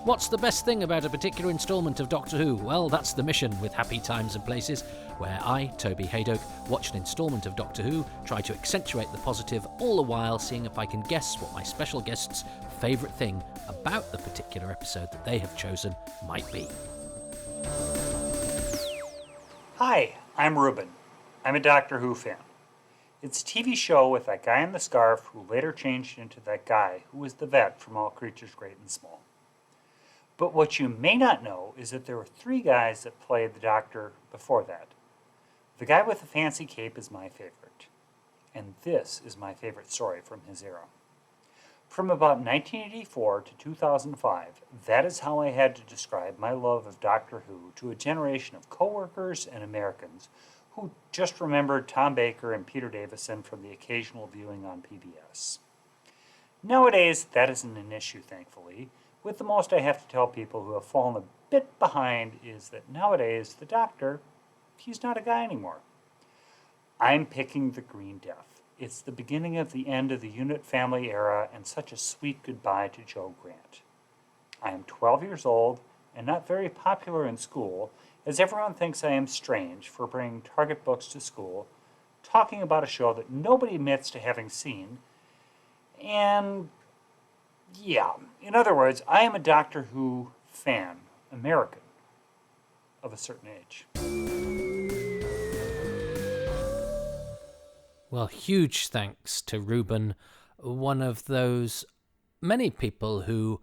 What's the best thing about a particular instalment of Doctor Who? Well, that's the mission with Happy Times and Places, where I, Toby Haydock, watch an instalment of Doctor Who, try to accentuate the positive, all the while seeing if I can guess what my special guest's favourite thing about the particular episode that they have chosen might be. Hi, I'm Reuben. I'm a Doctor Who fan. It's a TV show with that guy in the scarf who later changed into that guy who was the vet from All Creatures Great and Small. But what you may not know is that there were 3 guys that played the Doctor before that. The guy with the fancy cape is my favorite. And this is my favorite story from his era. From about 1984 to 2005, that is how I had to describe my love of Doctor Who to a generation of coworkers and Americans who just remembered Tom Baker and Peter Davison from the occasional viewing on PBS. Nowadays, that isn't an issue, thankfully. With the most I have to tell people who have fallen a bit behind is that nowadays, the Doctor, he's not a guy anymore. I'm picking the Green Death. It's the beginning of the end of the Unit family era and such a sweet goodbye to Joe Grant. I am 12 years old and not very popular in school, as everyone thinks I am strange for bringing Target books to school, talking about a show that nobody admits to having seen, and yeah, in other words, I am a Doctor Who fan, American, of a certain age. Well, huge thanks to Reuben, one of those many people who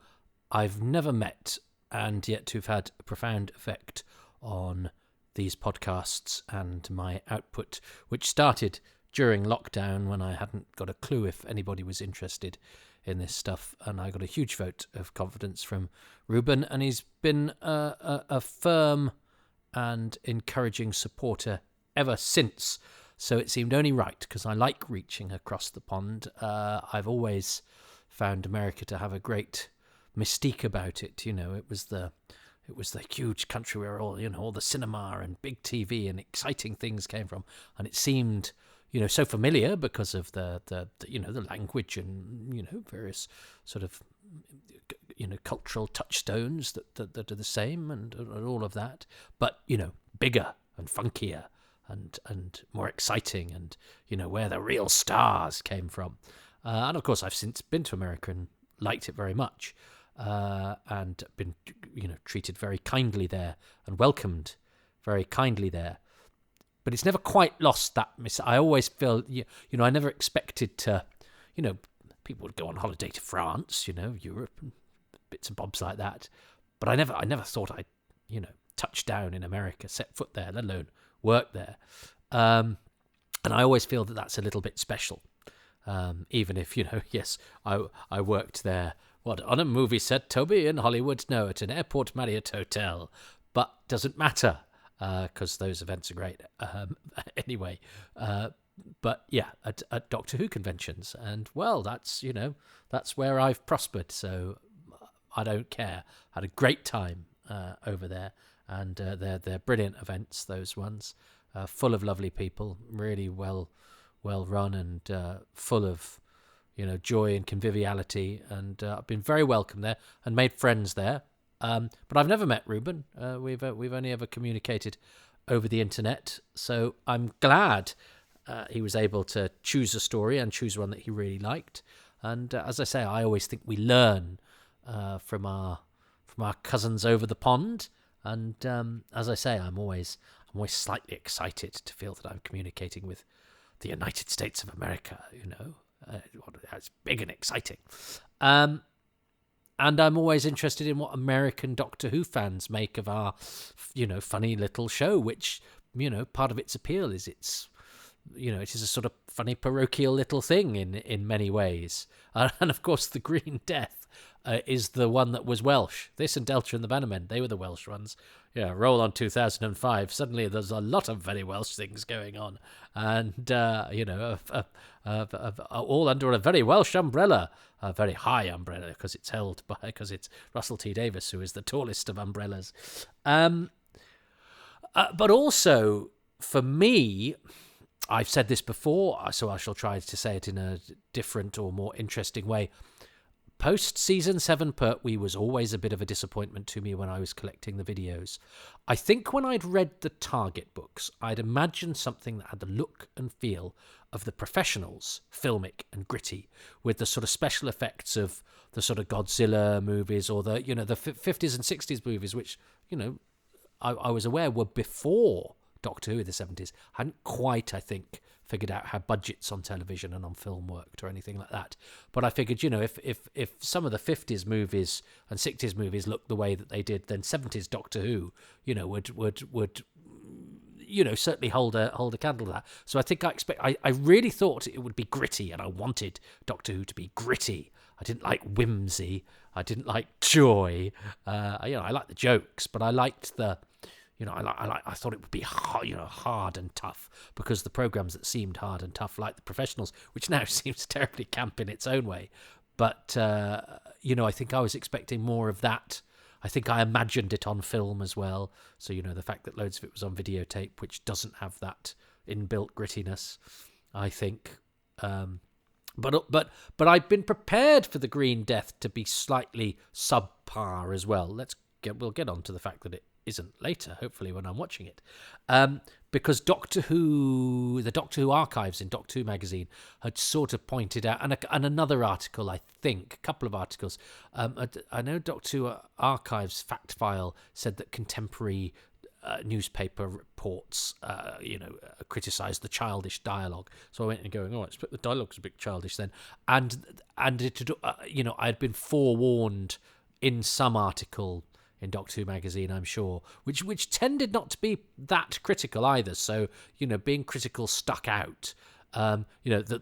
I've never met and yet who've had a profound effect on these podcasts and my output, which started during lockdown when I hadn't got a clue if anybody was interested in this stuff, and I got a huge vote of confidence from Reuben, and he's been a firm and encouraging supporter ever since. So it seemed only right, because I like reaching across the pond. I've always found America to have a great mystique about it. You know, it was the huge country where all the cinema and big TV and exciting things came from, and it seemed, so familiar because of the language and various sort of cultural touchstones that are the same and all of that, but bigger and funkier and more exciting, and where the real stars came from. And of course, I've since been to America and liked it very much. And been, treated very kindly there and welcomed very kindly there. But it's never quite lost that I always feel, I never expected to, people would go on holiday to France, Europe and bits and bobs like that. But I never thought I'd, touch down in America, set foot there, let alone work there. And I always feel that that's a little bit special. Even if, yes, I worked there. What, on a movie set, Toby, in Hollywood? No, at an airport Marriott hotel. But doesn't matter, because those events are great. Anyway, but yeah, at Doctor Who conventions. And, well, that's where I've prospered. So I don't care. Had a great time over there. And they're brilliant events, those ones. Full of lovely people, really well run, and full of joy and conviviality, and I've been very welcome there and made friends there. But I've never met Reuben. We've only ever communicated over the internet. So I'm glad he was able to choose a story and choose one that he really liked. And as I say, I always think we learn from our cousins over the pond. And as I say, I'm always slightly excited to feel that I'm communicating with the United States of America. It's big and exciting. And I'm always interested in what American Doctor Who fans make of our, funny little show, which, part of its appeal is it is a sort of funny parochial little thing in many ways. And of course, the Green Death is the one that was Welsh. This and Delta and the Bannermen, they were the Welsh ones. Yeah, roll on 2005. Suddenly there's a lot of very Welsh things going on. And, all under a very Welsh umbrella. A very high umbrella, because it's Russell T Davies, who is the tallest of umbrellas. But also, for me, I've said this before, so I shall try to say it in a different or more interesting way. Post-season 7 Pertwee was always a bit of a disappointment to me when I was collecting the videos. I think when I'd read the Target books, I'd imagined something that had the look and feel of the Professionals, filmic and gritty, with the sort of special effects of the sort of Godzilla movies or the, the 50s and 60s movies, which, I was aware were before Doctor Who in the 70s. I hadn't quite, I think, figured out how budgets on television and on film worked or anything like that. But I figured, if some of the 50s movies and 60s movies looked the way that they did, then 70s Doctor Who, would certainly hold a candle to that. So I think I really thought it would be gritty, and I wanted Doctor Who to be gritty. I didn't like whimsy. I didn't like joy. I liked the jokes, but I liked the, I thought it would be hard and tough, because the programs that seemed hard and tough, like The Professionals, which now seems terribly camp in its own way, but I think I was expecting more of that. I think I imagined it on film as well. So the fact that loads of it was on videotape, which doesn't have that inbuilt grittiness, I think. But I've been prepared for the Green Death to be slightly subpar as well. We'll get on to the fact that it isn't later, hopefully, when I'm watching it. Because the Doctor Who archives in Doctor Who magazine had sort of pointed out, and another article, I think, a couple of articles. I know Doctor Who archives fact file said that contemporary newspaper reports, criticised the childish dialogue. So I went and going, the dialogue's a bit childish then, and it, I'd been forewarned in some article in Doctor Who magazine, I'm sure, which tended not to be that critical either. So, being critical stuck out. That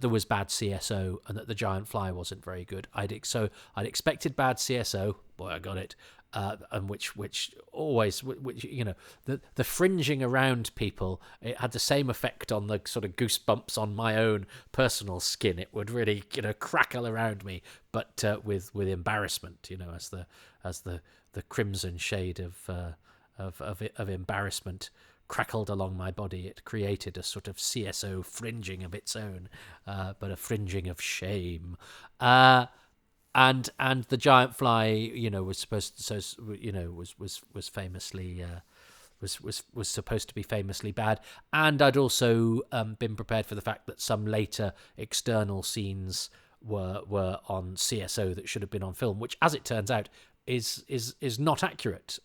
there was bad CSO and that the giant fly wasn't very good. I'd expected bad CSO. Boy, I got it. And which always, the fringing around people, it had the same effect on the sort of goosebumps on my own personal skin. It would really, crackle around me, but with embarrassment, as the crimson shade of embarrassment crackled along my body. It created a sort of CSO fringing of its own, but a fringing of shame. And the giant fly, was supposed to, was famously was supposed to be famously bad. And I'd also been prepared for the fact that some later external scenes were on CSO that should have been on film, which, as it turns out, is not accurate.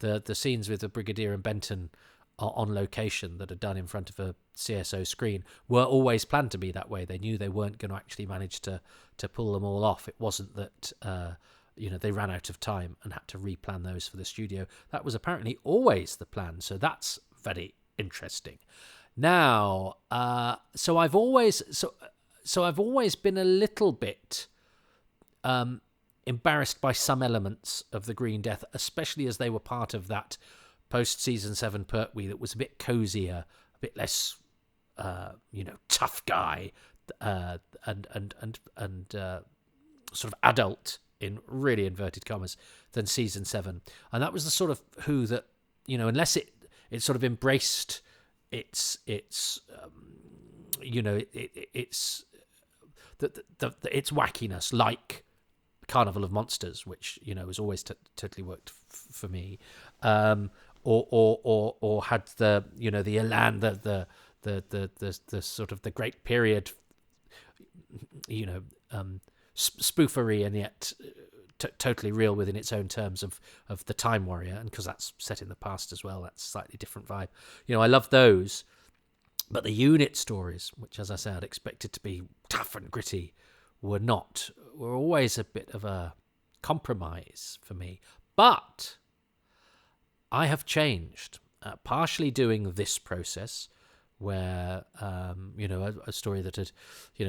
The scenes with the Brigadier and Benton on location that are done in front of a CSO screen were always planned to be that way. They knew they weren't going to actually manage to pull them all off. It wasn't that they ran out of time and had to replan those for the studio. That was apparently always the plan. So that's very interesting. Now, so I've always been a little bit embarrassed by some elements of the Green Death, especially as they were part of that post-season 7 Pertwee that was a bit cozier, a bit less, tough guy, and sort of adult, in really inverted commas, than season 7. And that was the sort of Who that, unless it sort of embraced its wackiness, like Carnival of Monsters, which has always totally worked for me, or had the the elan, the sort of the great period, spoofery, and yet totally real within its own terms of the Time Warrior, and because that's set in the past as well, that's a slightly different vibe. I love those, but the unit stories, which, as I said, I'd expected to be tough and gritty, were always a bit of a compromise for me. But I have changed, partially doing this process where, a story that had,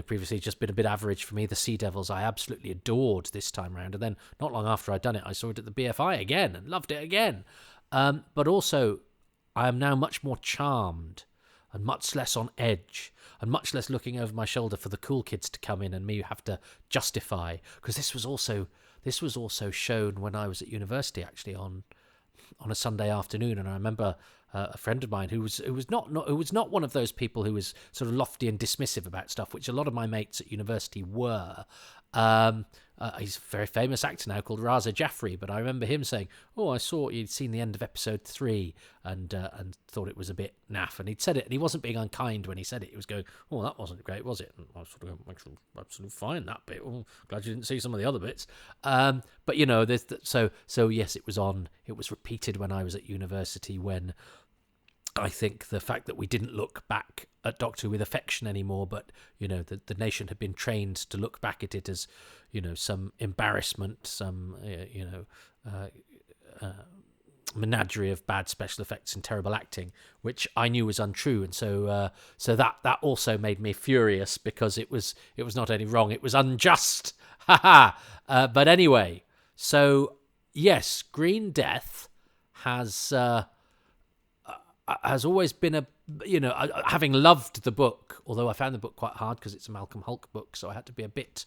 previously just been a bit average for me, The Sea Devils, I absolutely adored this time around. And then not long after I'd done it, I saw it at the BFI again and loved it again. But also, I am now much more charmed and much less on edge and much less looking over my shoulder for the cool kids to come in and me have to justify. Because this was also shown when I was at university, actually, on a Sunday afternoon. And I remember a friend of mine who was not one of those people who was sort of lofty and dismissive about stuff, which a lot of my mates at university were. he's a very famous actor now called Raza Jaffrey, but I remember him saying, "Oh, I saw you'd seen the end of episode 3 and thought it was a bit naff." And he'd said it, and he wasn't being unkind when he said it. He was going, "Oh, that wasn't great, was it?" And I was sort of going, "Absolutely fine, that bit. Oh, glad you didn't see some of the other bits." But so yes, it was on. It was repeated when I was at university, when I think the fact that we didn't look back at Doctor Who with affection anymore, but the nation had been trained to look back at it as some embarrassment, some menagerie of bad special effects and terrible acting, which I knew was untrue, and so that also made me furious, because it was not only wrong, it was unjust. But anyway, so yes, Green Death has always been having loved the book, although I found the book quite hard because it's a Malcolm Hulke book, so I had to be a bit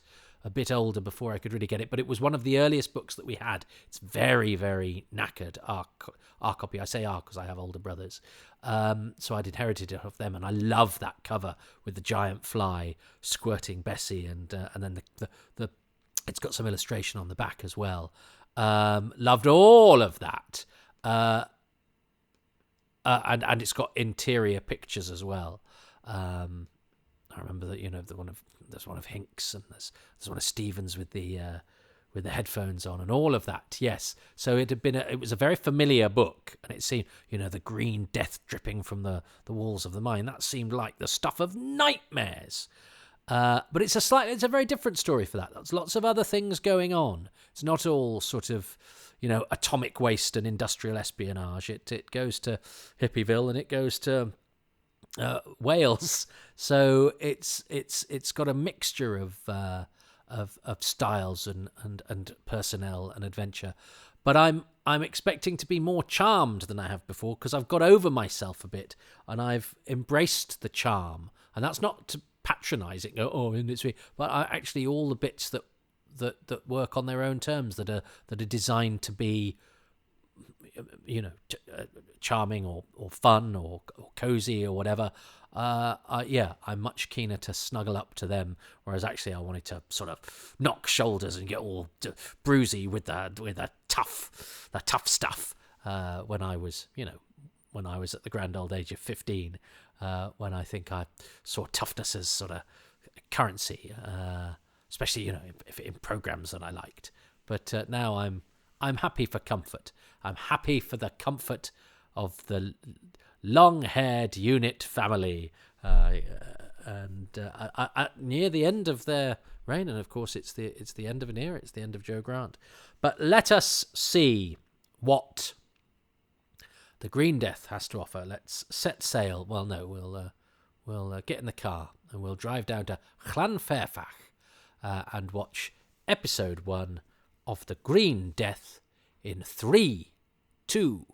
older before I could really get it. But it was one of the earliest books that we had. It's very, very knackered, our copy. I say our because I have older brothers, so I'd inherited it off them, and I love that cover with the giant fly squirting Bessie, and then the it's got some illustration on the back as well. Loved all of that. And it's got interior pictures as well. I remember that there's one of Hinks, and there's one of Stevens with the headphones on, and all of that. Yes, so it was a very familiar book, and it seemed the green death dripping from the walls of the mine. That seemed like the stuff of nightmares. But it's a very different story for that. There's lots of other things going on. It's not all sort of atomic waste and industrial espionage. It goes to Hippieville, and it goes to Wales. So it's got a mixture of styles and personnel and adventure. But I'm expecting to be more charmed than I have before, because I've got over myself a bit, and I've embraced the charm. And that's not to patronise it. But actually, all the bits that work on their own terms, that are designed to be charming or fun or cozy or whatever, I'm much keener to snuggle up to them, whereas actually I wanted to sort of knock shoulders and get all bruisey with the tough stuff when I was at the grand old age of 15, when I think I saw toughness as sort of currency, especially in programs that I liked. But now I'm happy for comfort. I'm happy for the comfort of the long-haired unit family, and near the end of their reign, and of course it's the end of an era. It's the end of Joe Grant. But let us see what the Green Death has to offer. Let's set sail. Well, no, we'll get in the car and we'll drive down to Llanfairfach and watch episode 1 of the Green Death in 3, 2,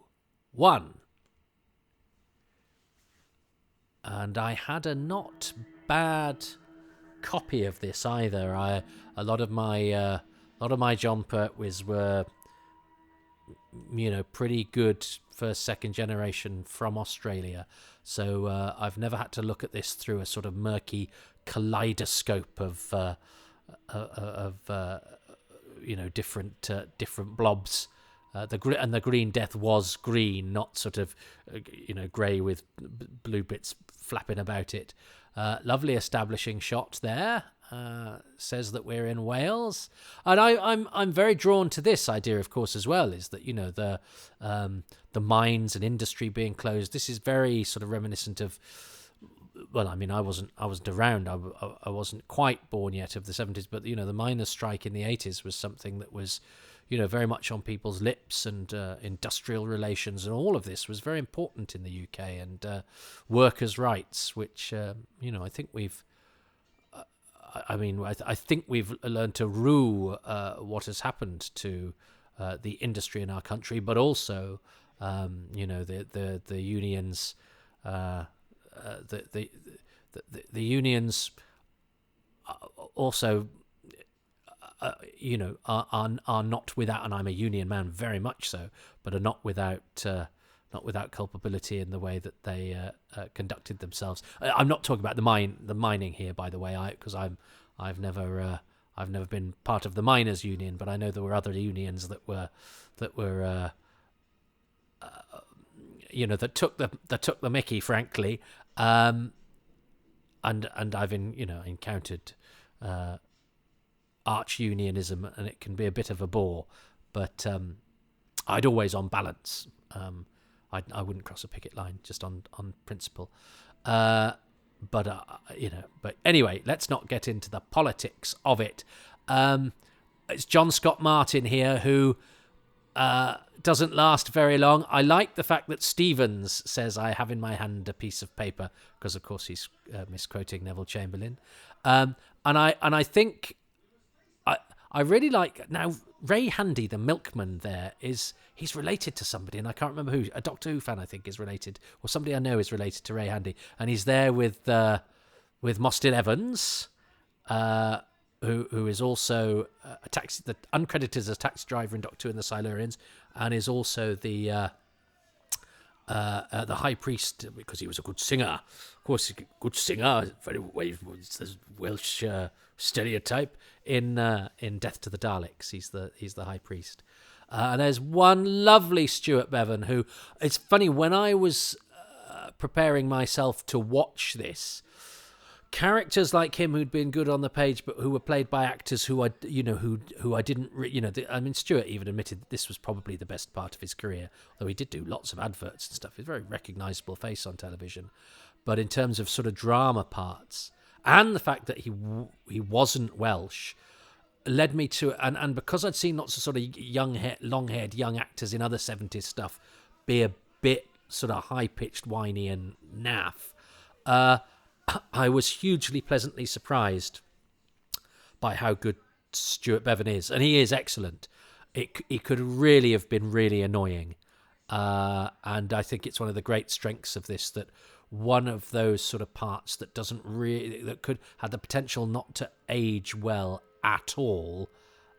1. And I had a not bad copy of this either. A lot of my John Pertwees were pretty good first, second generation from Australia. So I've never had to look at this through a sort of murky kaleidoscope of different blobs. The Green Death was green, not sort of grey with blue bits flapping about it. Lovely establishing shot there. Says that we're in Wales, and I'm very drawn to this idea, of course, as well. Is that the mines and industry being closed. This is very sort of reminiscent of. Well, I mean, I wasn't around. I wasn't quite born yet of the 70s, but the miners' strike in the 80s was something that was, very much on people's lips, and industrial relations and all of this was very important in the UK, and workers' rights, which I think we've. I think we've learned to rue what has happened to the industry in our country, but also, the unions. The unions also, are not without, and I'm a union man very much so, but are not without culpability in the way that they conducted themselves. I'm not talking about the mining here, by the way, because I've never I've never been part of the miners' union, but I know there were other unions that were that took the mickey, frankly. And I've encountered arch unionism, and it can be a bit of a bore. But I'd always, on balance, I wouldn't cross a picket line just on principle. But anyway, let's not get into the politics of it. It's John Scott Martin here, who doesn't last very long. I like the fact that Stevens says, "I have in my hand a piece of paper," because of course he's misquoting Neville Chamberlain. And I think I really like, now Ray Handy, the milkman there, he's related to somebody, and I can't remember who. A Doctor Who fan, I think, is related, or somebody I know is related to Ray Handy, and he's there with Mostyn Evans, who is also the uncredited as a taxi driver in Doctor Who and the Silurians, and is also the high priest, because he was a good singer. Of course, he's a good singer, very Welsh stereotype in Death to the Daleks. He's the high priest. And there's one lovely Stuart Bevan who, it's funny, when I was preparing myself to watch this, characters like him who'd been good on the page, but who were played by actors who I didn't, Stuart even admitted that this was probably the best part of his career, though he did do lots of adverts and stuff. He's a very recognisable face on television. But in terms of sort of drama parts, and the fact that he wasn't Welsh, led me to, and because I'd seen lots of sort of long-haired young actors in other 70s stuff be a bit sort of high-pitched, whiny and naff, I was hugely pleasantly surprised by how good Stuart Bevan is, and he is excellent. He could really have been really annoying, and I think it's one of the great strengths of this, that one of those sort of parts that that could have the potential not to age well at all,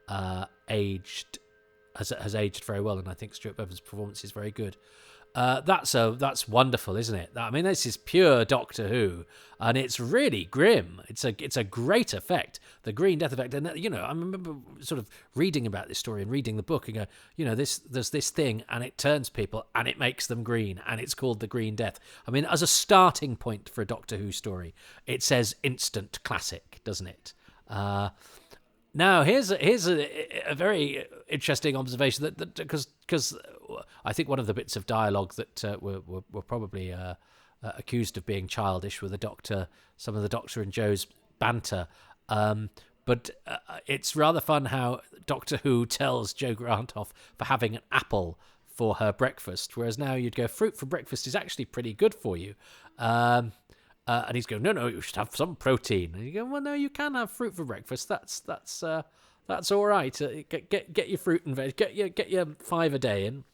has aged very well, and I think Stuart Bevan's performance is very good. That's wonderful, isn't it? I mean, this is pure Doctor Who, and it's really grim. It's a great effect, the Green Death effect. And I remember sort of reading about this story and reading the book and go, there's this thing, and it turns people and it makes them green, and it's called the Green Death. I mean, as a starting point for a Doctor Who story, it says instant classic, doesn't it? Now, here's a very interesting observation, that because I think one of the bits of dialogue that were probably accused of being childish with some of the Doctor and Joe's banter, but it's rather fun how Doctor Who tells Jo Grant off for having an apple for her breakfast, whereas now you'd go, fruit for breakfast is actually pretty good for you. And he's going, no, you should have some protein. And you go, well, no, you can have fruit for breakfast. That's all right. Get your fruit and veg. Get your 5 a day in.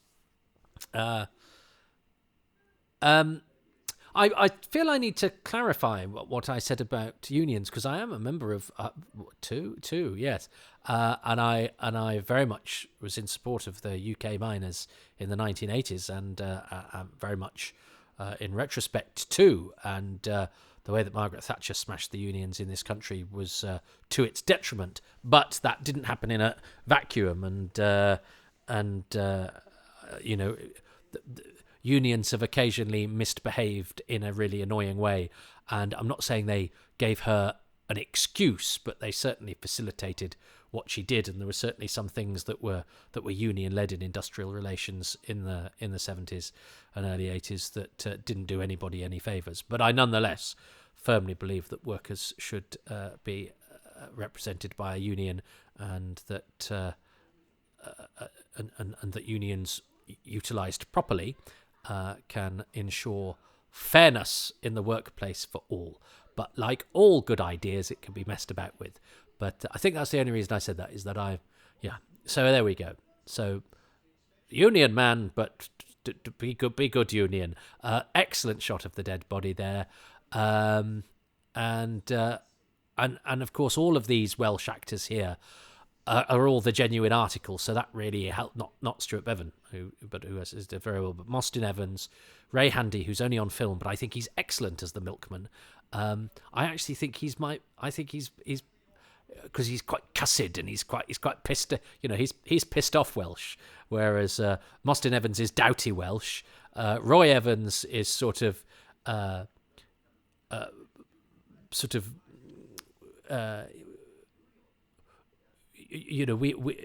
I feel I need to clarify what I said about unions, because I am a member of two, yes. And I very much was in support of the UK miners in the 1980s, and I'm very much in retrospect too. And the way that Margaret Thatcher smashed the unions in this country was to its detriment, but that didn't happen in a vacuum. Unions have occasionally misbehaved in a really annoying way, and I'm not saying they gave her an excuse, but they certainly facilitated what she did, and there were certainly some things that were union-led in industrial relations in the 70s and early 80s that didn't do anybody any favours. But I nonetheless firmly believe that workers should be represented by a union, and that and that unions utilised properly can ensure fairness in the workplace for all. But like all good ideas, it can be messed about with. But I think that's the only reason I said that, is that so there we go. So union man, but be good union. Excellent shot of the dead body there. And of course all of these Welsh actors here are all the genuine articles, so that really helped. Not Stuart Bevan, who has did very well, but Mostyn Evans, Ray Handy, who's only on film, but I think he's excellent as the milkman. I actually think he's because he's quite cussed and he's quite pissed. He's pissed off Welsh, whereas Mostyn Evans is doughty Welsh. Roy Evans is sort of we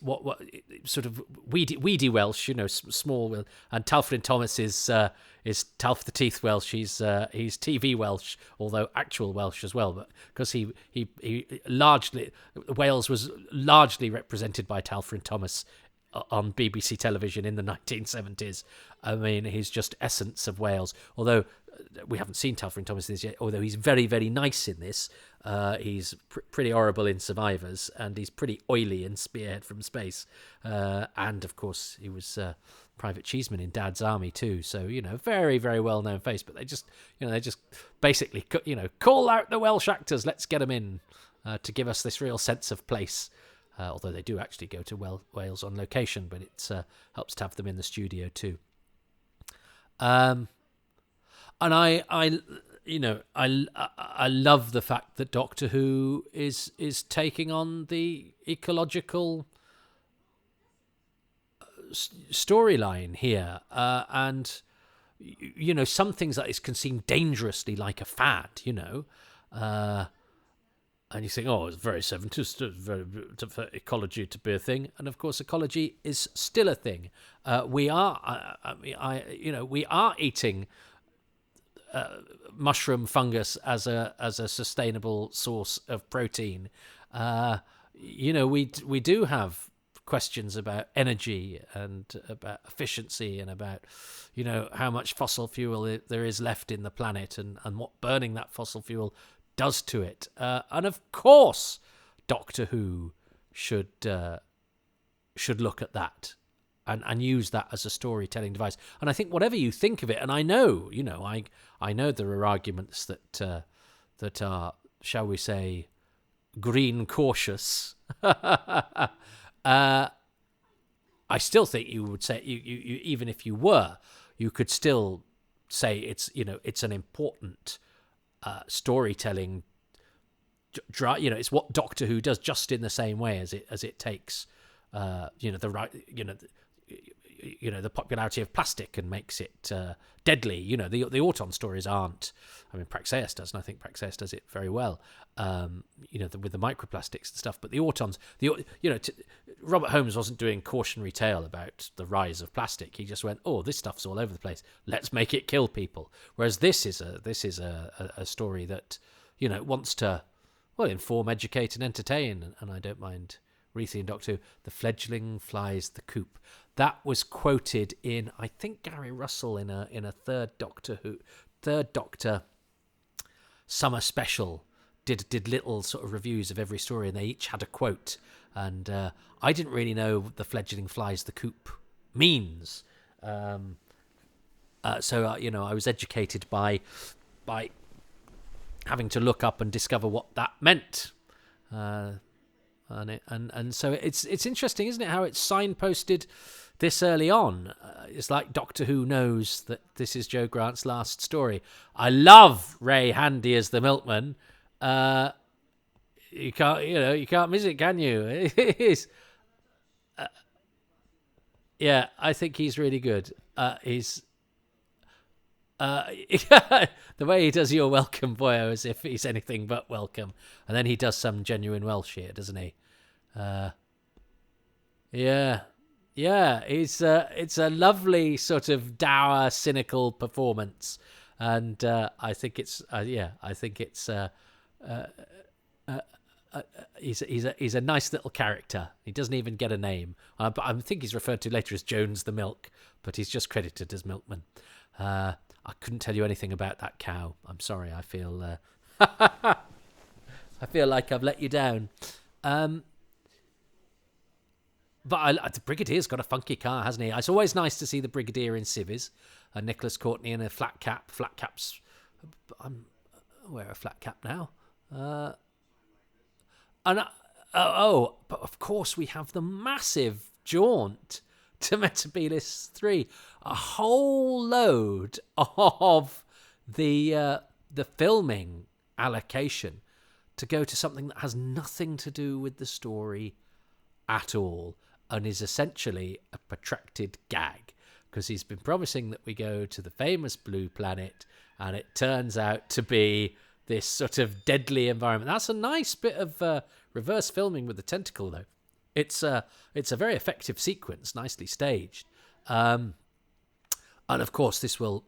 what sort of weedy Welsh, small. And Talfrin Thomas is Talf the Teeth Welsh. He's TV Welsh, although actual Welsh as well. But because he largely, Wales was largely represented by Talfrin Thomas on BBC television in the 1970s. I mean, he's just essence of Wales. Although we haven't seen Talfrin Thomas in this yet, although he's very, very nice in this. He's pretty horrible in Survivors, and he's pretty oily in Spearhead from Space. And of course, he was Private Cheeseman in Dad's Army too. So very, very well known face. But they just basically call out the Welsh actors. Let's get them in to give us this real sense of place. Although they do actually go to Wales on location, but it helps to have them in the studio too. And I love the fact that Doctor Who is taking on the ecological storyline here, and some things that can seem dangerously like a fad, and you think, oh, it's very 70s, for ecology to be a thing, and of course, ecology is still a thing. We are eating mushroom fungus as a sustainable source of protein. We do have questions about energy and about efficiency and about how much fossil fuel there is left in the planet and what burning that fossil fuel does to it. And of course, Doctor Who should look at that and use that as a storytelling device. And I think whatever you think of it, and I know there are arguments that are, shall we say, green cautious. I still think you would say, you even if you were, you could still say it's an important storytelling. It's what Doctor Who does, just in the same way as it takes the popularity of plastic and makes it deadly. The Auton stories aren't. I mean, Praxeus does, and I think Praxeus does it very well. With the microplastics and stuff. But the Autons, Robert Holmes wasn't doing cautionary tale about the rise of plastic. He just went, "Oh, this stuff's all over the place. Let's make it kill people." Whereas this is a story that wants to inform, educate, and entertain. And I don't mind Reithian Doctor Who. The fledgling flies the coop. That was quoted in, I think, Gary Russell in a third Doctor summer special. Did little sort of reviews of every story, and they each had a quote. And I didn't really know what the fledgling flies the coop means. So I was educated by having to look up and discover what that meant. And so it's interesting, isn't it, how it's signposted this early on. It's like Doctor Who knows that this is Joe Grant's last story. I love Ray Handy as the milkman. You can't miss it, can you? It is. Yeah, I think he's really good. He's the way he does "You're welcome, boyo," as if he's anything but welcome, and then he does some genuine Welsh here, doesn't he? Yeah. It's a lovely sort of dour, cynical performance, and I think it's he's a nice little character. He doesn't even get a name. But I think he's referred to later as Jones the Milk, but he's just credited as Milkman. I couldn't tell you anything about that cow. I'm sorry. I feel I feel like I've let you down. But the Brigadier's got a funky car, hasn't he? It's always nice to see the Brigadier in civvies. Nicholas Courtney in a flat cap. Flat caps. I wear a flat cap now. But of course we have the massive jaunt to Metebilis III. A whole load of the filming allocation to go to something that has nothing to do with the story at all and is essentially a protracted gag, because he's been promising that we go to the famous blue planet and it turns out to be this sort of deadly environment. That's a nice bit of reverse filming with the tentacle, though. It's a very effective sequence, nicely staged. And of course, this will,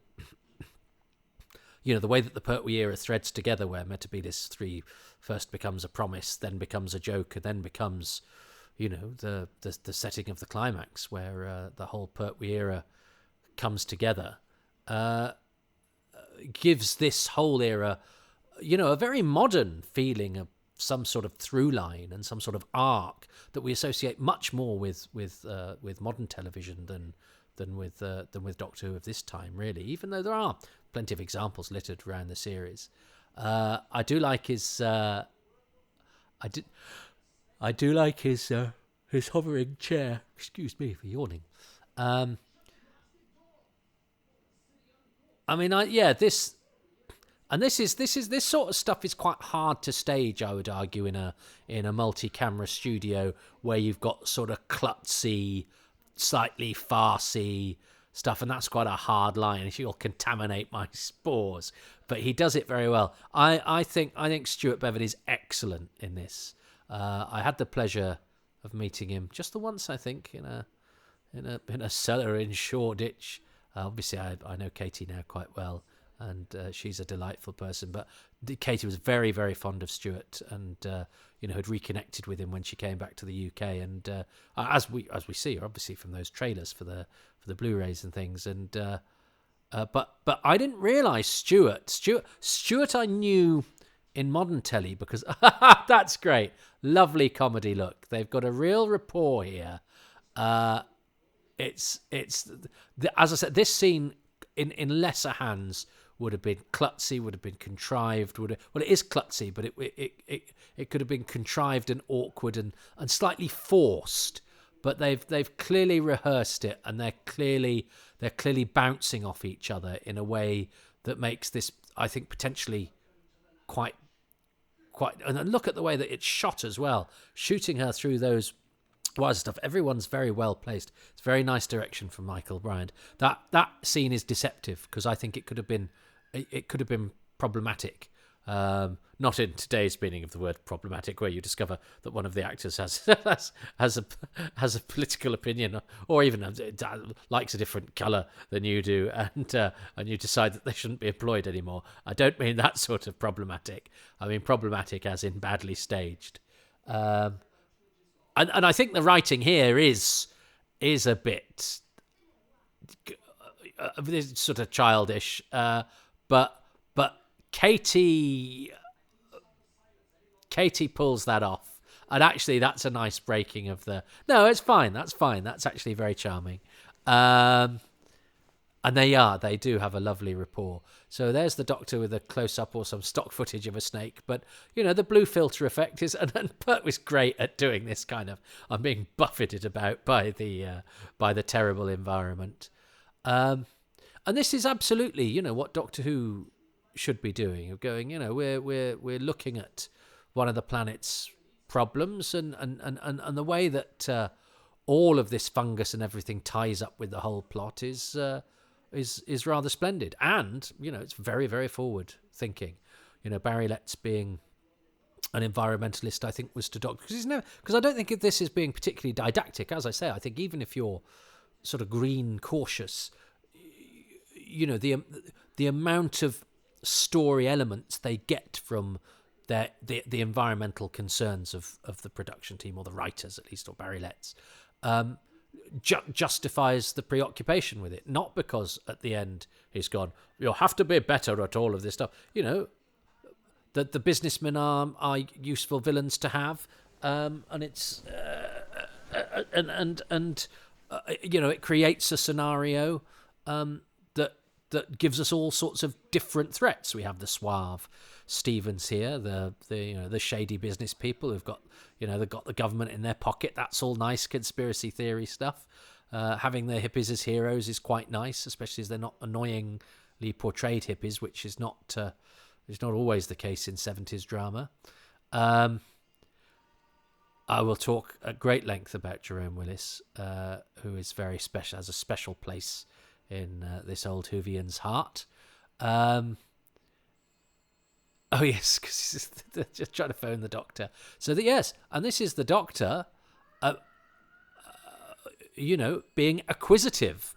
the way that the Pertwee era threads together, where Metebilis III first becomes a promise, then becomes a joke, and then becomes, the setting of the climax, where the whole Pertwee era comes together, gives this whole era, a very modern feeling of some sort of through line and some sort of arc that we associate much more with modern television than with Doctor Who of this time, really. Even though there are plenty of examples littered around the series, I do like his his hovering chair. Excuse me for yawning. This sort of stuff is quite hard to stage, I would argue, in a multi-camera studio where you've got sort of klutzy, slightly farcy stuff, and that's quite a hard line. You'll contaminate my spores, but he does it very well. I think Stuart Beverly's excellent in this. I had the pleasure of meeting him just the once, I think, in a cellar in Shoreditch. Obviously, I know Katie now quite well, and she's a delightful person. But Katie was very, very fond of Stuart, and had reconnected with him when she came back to the UK. And as we see, obviously from those trailers for the Blu-rays and things. And but I didn't realise Stuart I knew in modern telly, because that's great, lovely comedy look. They've got a real rapport here. It's as I said, this scene in lesser hands would have been klutzy, would have been contrived. It is klutzy, but it could have been contrived and awkward and slightly forced. But they've clearly rehearsed it, and they're clearly bouncing off each other in a way that makes this, I think, potentially quite. And look at the way that it's shot as well, shooting her through those wires stuff. Everyone's very well placed. It's very nice direction from Michael Bryant. That scene is deceptive, because I think it could have been problematic. Not in today's meaning of the word problematic, where you discover that one of the actors has a political opinion, or even likes a different colour than you do, and you decide that they shouldn't be employed anymore. I don't mean that sort of problematic. I mean problematic as in badly staged. And I think the writing here is a bit sort of childish, but Katie pulls that off, and actually that's a nice breaking of the. No, it's fine. That's fine. That's actually very charming, and they do have a lovely rapport. So there's the Doctor with a close up or some stock footage of a snake, but the blue filter effect is, and Bert was great at doing this kind of. I'm being buffeted about by the terrible environment, and this is absolutely what Doctor Who should be doing. Of going, we're looking at one of the planet's problems, and the way that all of this fungus and everything ties up with the whole plot is rather splendid, and it's very, very forward thinking. Barry Letts being an environmentalist, I think, was to Doctor, because I don't think this is being particularly didactic. As I say, I think even if you're sort of green cautious, the amount of story elements they get from the environmental concerns of the production team, or the writers at least, or Barry Letts, justifies the preoccupation with it. Not because at the end he's gone, you'll have to be better at all of this stuff. That the businessmen are useful villains to have, and it's it creates a scenario that gives us all sorts of different threats. We have the suave Stevens here, the shady business people who've got they've got the government in their pocket. That's all nice conspiracy theory stuff. Having the hippies as heroes is quite nice, especially as they're not annoyingly portrayed hippies, which is not always the case in 70s drama. I will talk at great length about Jerome Willis, who is very special, has a special place in this old Whovian's heart. Oh yes, because they're just trying to phone the doctor. So yes, and this is the doctor, being acquisitive,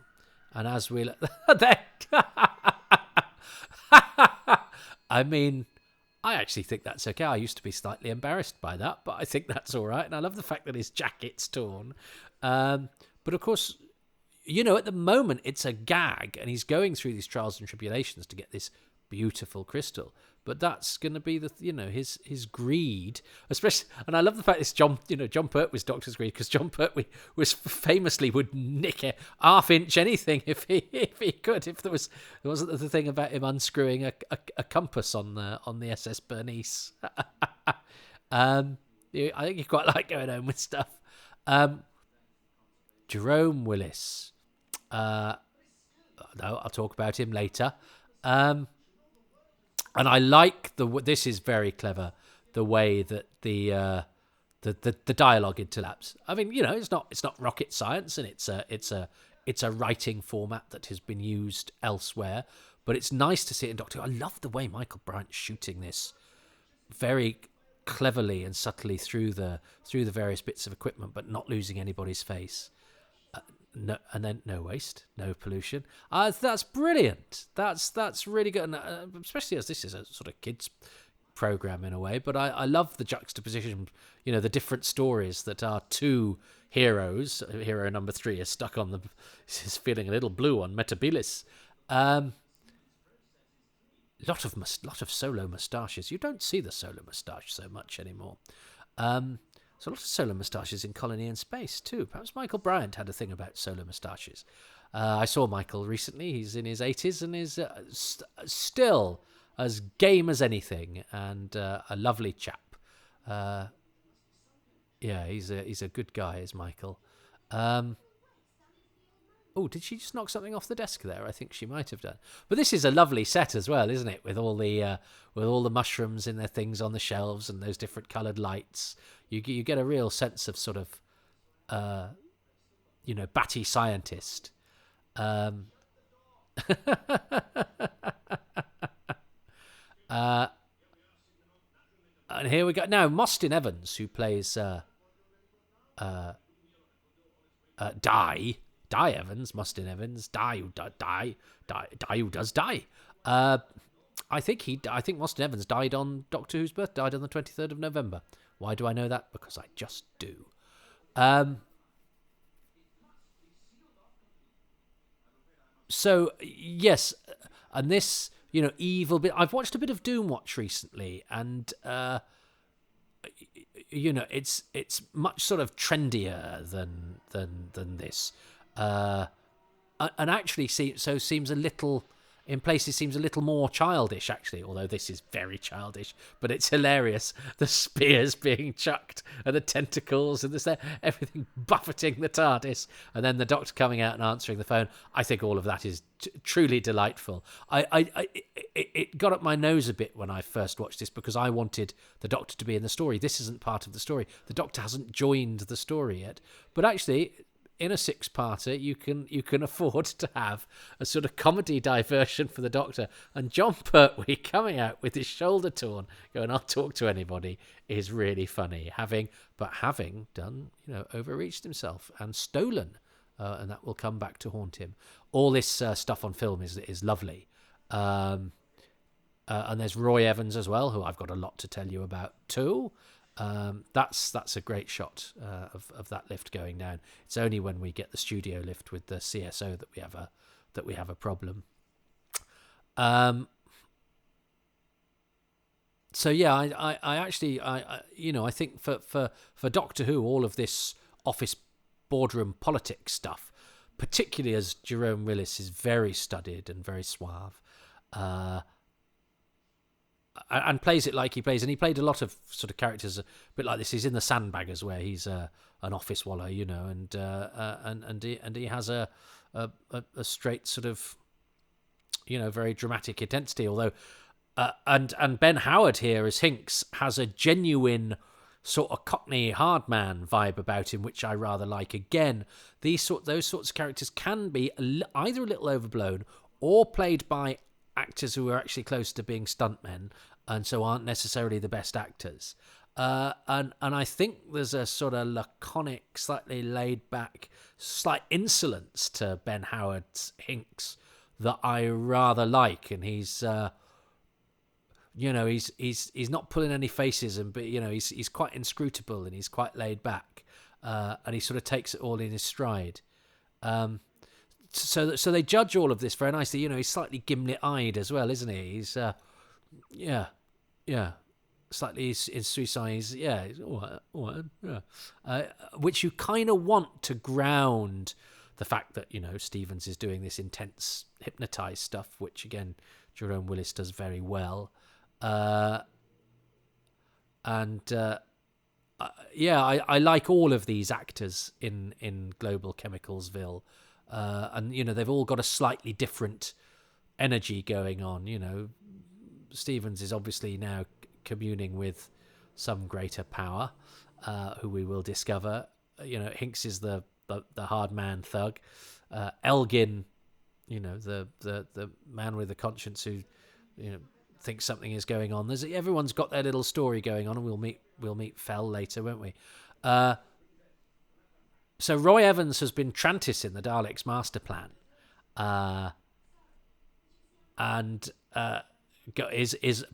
and as we, I mean, I actually think that's okay. I used to be slightly embarrassed by that, but I think that's all right. And I love the fact that his jacket's torn. But of course, at the moment it's a gag, and he's going through these trials and tribulations to get this beautiful crystal. But that's going to be his greed, especially. And I love the fact this John Pertwee's doctor's greed, because John Pertwee was famously would nick a half-inch anything if he could. If there wasn't the thing about him unscrewing a compass on the SS Bernice. I think you quite like going home with stuff. Jerome Willis. No, I'll talk about him later. And I like this is very clever, the way that the dialogue interlaps. I mean, it's not rocket science, and it's a writing format that has been used elsewhere, but it's nice to see it in Doctor Who. I love the way Michael Bryant's shooting this very cleverly and subtly through the various bits of equipment, but not losing anybody's face. No, and then no waste, no pollution. That's brilliant. That's really good, and, especially as this is a sort of kids program in a way. But I love the juxtaposition. The different stories that are two heroes. Hero number 3 is stuck on is feeling a little blue on Metebilis. Lot of solo moustaches. You don't see the solo moustache so much anymore. So a lot of solo moustaches in Colony in Space too. Perhaps Michael Bryant had a thing about solo moustaches. I saw Michael recently. He's in his 80s and is still as game as anything, and a lovely chap. He's a good guy, is Michael. Did she just knock something off the desk there? I think she might have done. But this is a lovely set as well, isn't it? With all the mushrooms in their things on the shelves and those different coloured lights. You get a real sense of sort of, batty scientist. And here we go. Now, Mostyn Evans, who plays Di Evans, Mostyn Evans, Di who does die. I think Mostyn Evans died on Doctor Who's birth, died on the 23rd of November. Why do I know that? Because I just do. So yes, and this evil bit. I've watched a bit of Doomwatch recently, and it's much sort of trendier than this. And actually seems a little, in places seems a little more childish, actually, although this is very childish, but it's hilarious. The spears being chucked and the tentacles and everything buffeting the TARDIS, and then the Doctor coming out and answering the phone. I think all of that is truly delightful. It got up my nose a bit when I first watched this, because I wanted the Doctor to be in the story. This isn't part of the story. The Doctor hasn't joined the story yet, but actually, in a 6-parter, you can afford to have a sort of comedy diversion for the Doctor. And John Pertwee coming out with his shoulder torn, going, "I'll talk to anybody," is really funny. Having done, overreached himself and stolen, and that will come back to haunt him. All this stuff on film is lovely. And there's Roy Evans as well, who I've got a lot to tell you about too. That's a great shot of that lift going down. It's only when we get the studio lift with the CSO that we have a problem. So yeah, I think for Doctor Who, all of this office boardroom politics stuff, particularly as Jerome Willis is very studied and very suave. And plays it like he plays, and he played a lot of sort of characters a bit like this. He's in the Sandbaggers, where he's an office wallow, and he has a straight sort of, very dramatic intensity. Although And Ben Howard here as Hinks has a genuine sort of Cockney hard man vibe about him, which I rather like. Again, those sorts of characters can be either a little overblown or played by actors who are actually close to being stuntmen and so aren't necessarily the best actors. And I think there's a sort of laconic, slightly laid back, slight insolence to Ben Howard's Hinks that I rather like, and he's not pulling any faces, but he's quite inscrutable and he's quite laid back, and he sort of takes it all in his stride. So they judge all of this very nicely. He's slightly gimlet-eyed as well, isn't he? He's slightly in suicide. He's all right, yeah. Which you kind of want to ground the fact that Stevens is doing this intense hypnotized stuff, which again Jerome Willis does very well. I like all of these actors in Global Chemicalsville, and they've all got a slightly different energy going on. Stevens is obviously now communing with some greater power, who we will discover. Hinks is the hard man thug. Elgin, the man with the conscience who thinks something is going on. Everyone's got their little story going on, and we'll meet Fell later, won't we? So Roy Evans has been Trantis in the Daleks' master plan, and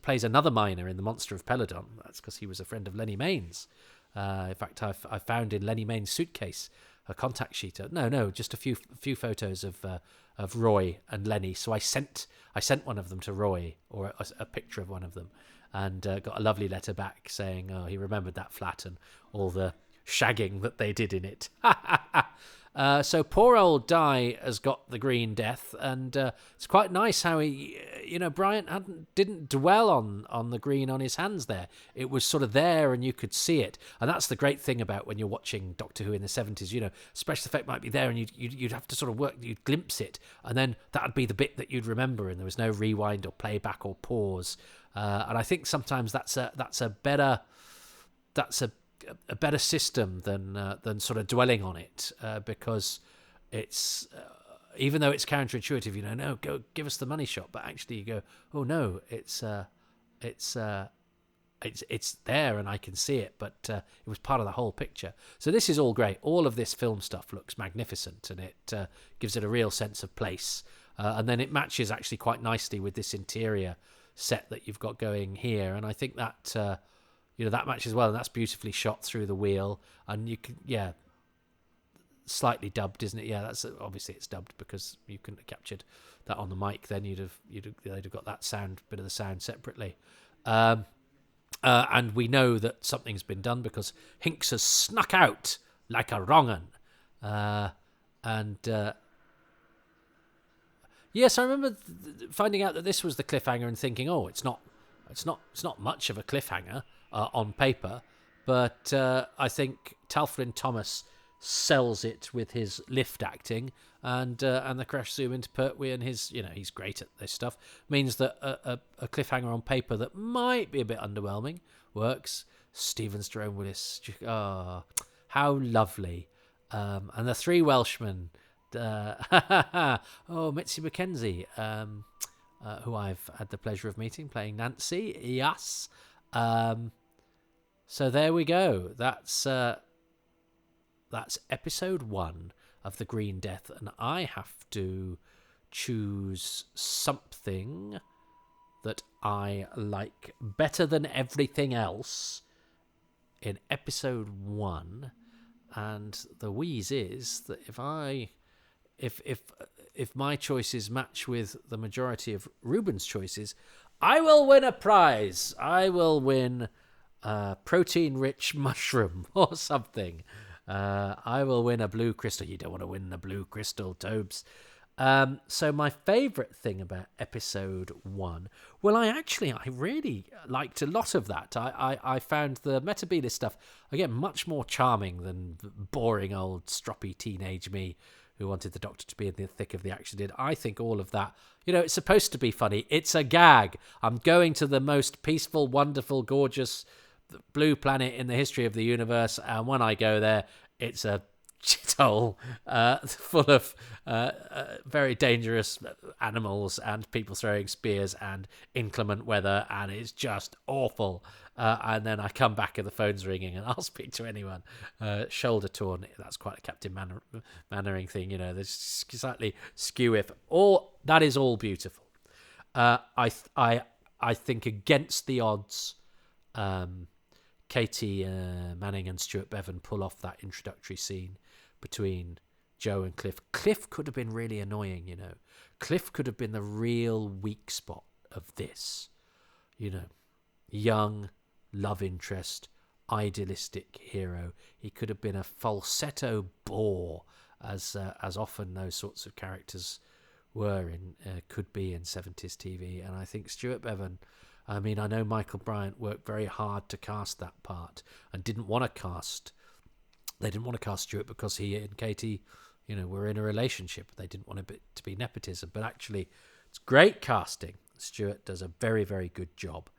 plays another miner in The Monster of Peladon. That's because he was a friend of Lenny Main's. In fact, I found in Lenny Main's suitcase a contact sheet. No, just a few photos of Roy and Lenny. So I sent one of them to Roy, or a picture of one of them, and got a lovely letter back saying, oh, he remembered that flat and all the shagging that they did in it. So poor old Di has got the Green Death, and it's quite nice how he, Bryant didn't dwell on the green on his hands there. It was sort of there, and you could see it. And that's the great thing about when you're watching Doctor Who in the 70s. Special effect might be there, and you'd have to sort of you'd glimpse it, and then that'd be the bit that you'd remember, and there was no rewind or playback or pause. And I think sometimes that's a better system than sort of dwelling on it, because it's even though it's counterintuitive, no, go give us the money shot, but actually you go, oh no, it's there and I can see it, but it was part of the whole picture. So this is all great. All of this film stuff looks magnificent, and it gives it a real sense of place, and then it matches actually quite nicely with this interior set that you've got going here, and I think that that matches well, and that's beautifully shot through the wheel, and you can, slightly dubbed, isn't it? Yeah, that's obviously it's dubbed because you couldn't have captured that on the mic. Then they'd have got that bit of the sound separately, and we know that something's been done because Hinks has snuck out like a wrong 'un, and. Yes, I remember finding out that this was the cliffhanger and thinking, oh, it's not much of a cliffhanger on paper, but I think Talflin Thomas sells it with his lift acting, and the crash zoom into Pertwee and his, he's great at this stuff, means that a cliffhanger on paper that might be a bit underwhelming works. Stevens, Jerome Willis, how lovely, and the three Welshmen. Mitzi Mackenzie, who I've had the pleasure of meeting, playing Nancy. Yes. So there we go. That's episode 1 of The Green Death, and I have to choose something that I like better than everything else in episode 1, and the wheeze is that if my choices match with the majority of Reuben's choices, I will win a prize. I will win a protein-rich mushroom or something. I will win a blue crystal. You don't want to win the blue crystal, Tobes. So my favourite thing about episode 1, well, I really liked a lot of that. I found the Metebilis stuff, again, much more charming than boring old stroppy teenage me who wanted the Doctor to be in the thick of the action did. I think all of that, it's supposed to be funny. It's a gag. I'm going to the most peaceful, wonderful, gorgeous blue planet in the history of the universe, and when I go there, it's a shithole full of very dangerous animals and people throwing spears and inclement weather, and it's just awful. And then I come back and the phone's ringing, and I'll speak to anyone. Shoulder torn. That's quite a Captain Mannering thing, There's slightly skew if all that is all beautiful. I think against the odds, Katie Manning and Stuart Bevan pull off that introductory scene between Joe and Cliff. Cliff could have been really annoying, Cliff could have been the real weak spot of this, young love interest, idealistic hero. He could have been a falsetto bore, as often those sorts of characters were could be in 70s TV. And I think Stuart Bevan, I know Michael Bryant worked very hard to cast that part and didn't want to cast Stuart because he and Katie, were in a relationship. They didn't want it to be nepotism, but actually it's great casting. Stuart does a very, very good job.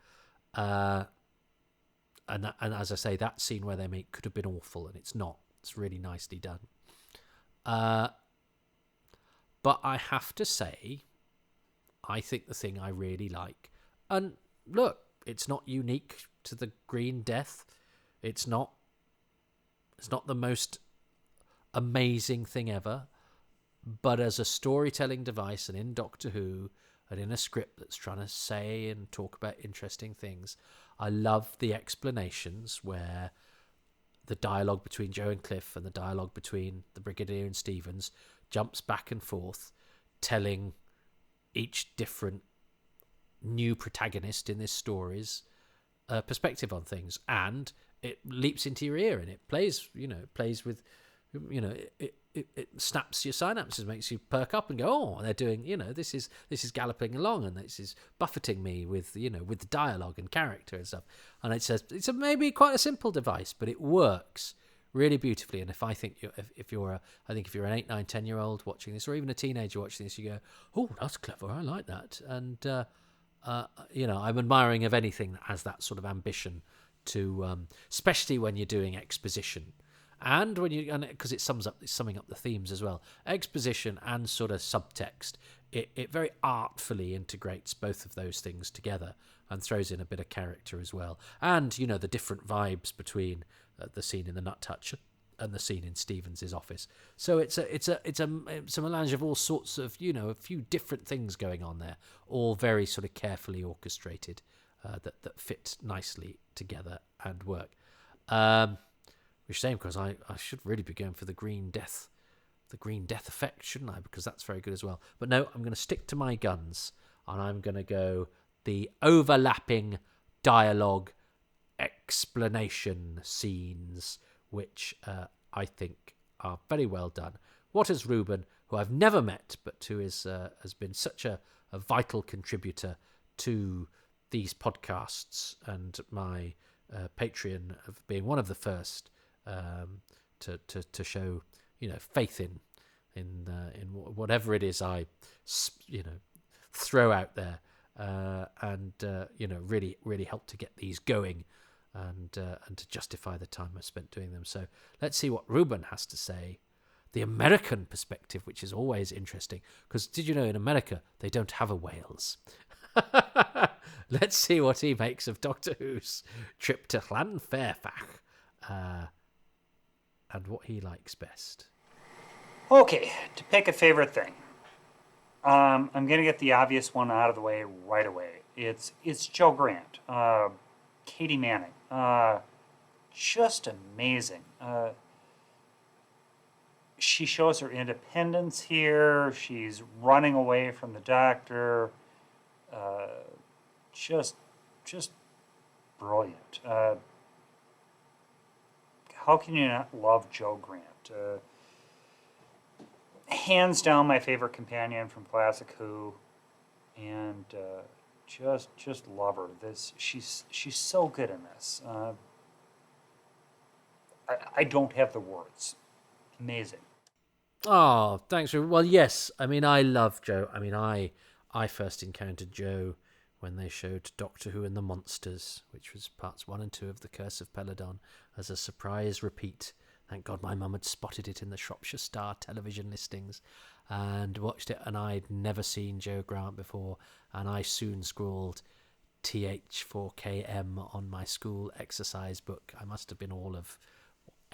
And as I say, that scene where they meet could have been awful, and it's not. It's really nicely done. But I have to say, I think the thing I really like, and look, it's not unique to the Green Death. It's not the most amazing thing ever, but as a storytelling device and in Doctor Who and in a script that's trying to say and talk about interesting things, I love the explanations where the dialogue between Joe and Cliff and the dialogue between the Brigadier and Stevens jumps back and forth, telling each different new protagonist in this story's perspective on things, and it leaps into your ear and it plays with, it snaps your synapses, makes you perk up and go, oh, they're doing, this is galloping along, and this is buffeting me with, with the dialogue and character and stuff. And it's a maybe quite a simple device, but it works really beautifully. And if you're an 8, 9, 10-year-old watching this, or even a teenager watching this, you go, oh, that's clever, I like that. And I'm admiring of anything that has that sort of ambition to, especially when you're doing exposition. And because it's summing up the themes as well, exposition and sort of subtext, it very artfully integrates both of those things together and throws in a bit of character as well. And the different vibes between the scene in the Nut Hutch and the scene in Stevens' office. So it's a melange of all sorts of a few different things going on there, all very sort of carefully orchestrated, that fit nicely together and work. Which is a shame, because I should really be going for the Green Death effect, shouldn't I? Because that's very good as well. But no, I'm going to stick to my guns, and I'm going to go the overlapping dialogue explanation scenes, which I think are very well done. What has Reuben, who I've never met, but who has been such a vital contributor to these podcasts and my Patreon, of being one of the first to show faith in whatever it is I throw out there, and really help to get these going, and to justify the time I spent doing them. So let's see what Reuben has to say, the American perspective, which is always interesting, because did you know in America they don't have a Wales? Let's see what he makes of Doctor Who's trip to Llanfairpach, and what he likes best. Okay, to pick a favorite thing, I'm going to get the obvious one out of the way right away. It's Jo Grant, Katie Manning, just amazing. She shows her independence here. She's running away from the Doctor. Just brilliant. How can you not love Jo Grant? Hands down my favorite companion from Classic Who, and just love her. She's so good in this. I don't have the words. Amazing. Oh, thanks. Well, yes. I mean, I love Joe. I mean, I first encountered Joe when they showed Doctor Who and the Monsters, which was parts 1 and 2 of The Curse of Peladon, as a surprise repeat. Thank God my mum had spotted it in the Shropshire Star television listings and watched it, and I'd never seen Joe Grant before, and I soon scrawled TH4KM on my school exercise book. I must have been all of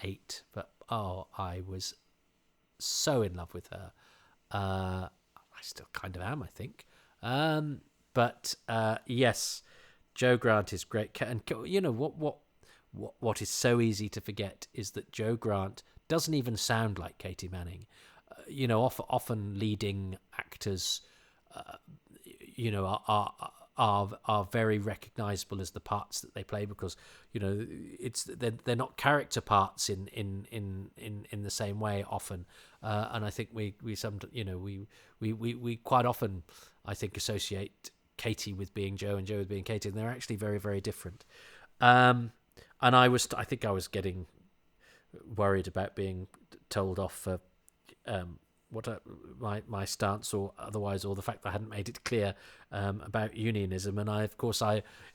8, but I was so in love with her. I still kind of am, I think. But yes, Joe Grant is great. And you know what is so easy to forget is that Joe Grant doesn't even sound like Katie Manning. Often leading actors, are very recognizable as the parts that they play, because they're not character parts in the same way often, and I think we quite often, I think, associate Katie with being Joe and Joe with being Katie, and they're actually very, very different. And I think I was getting worried about being told off for my stance or otherwise, or the fact that I hadn't made it clear about unionism. And I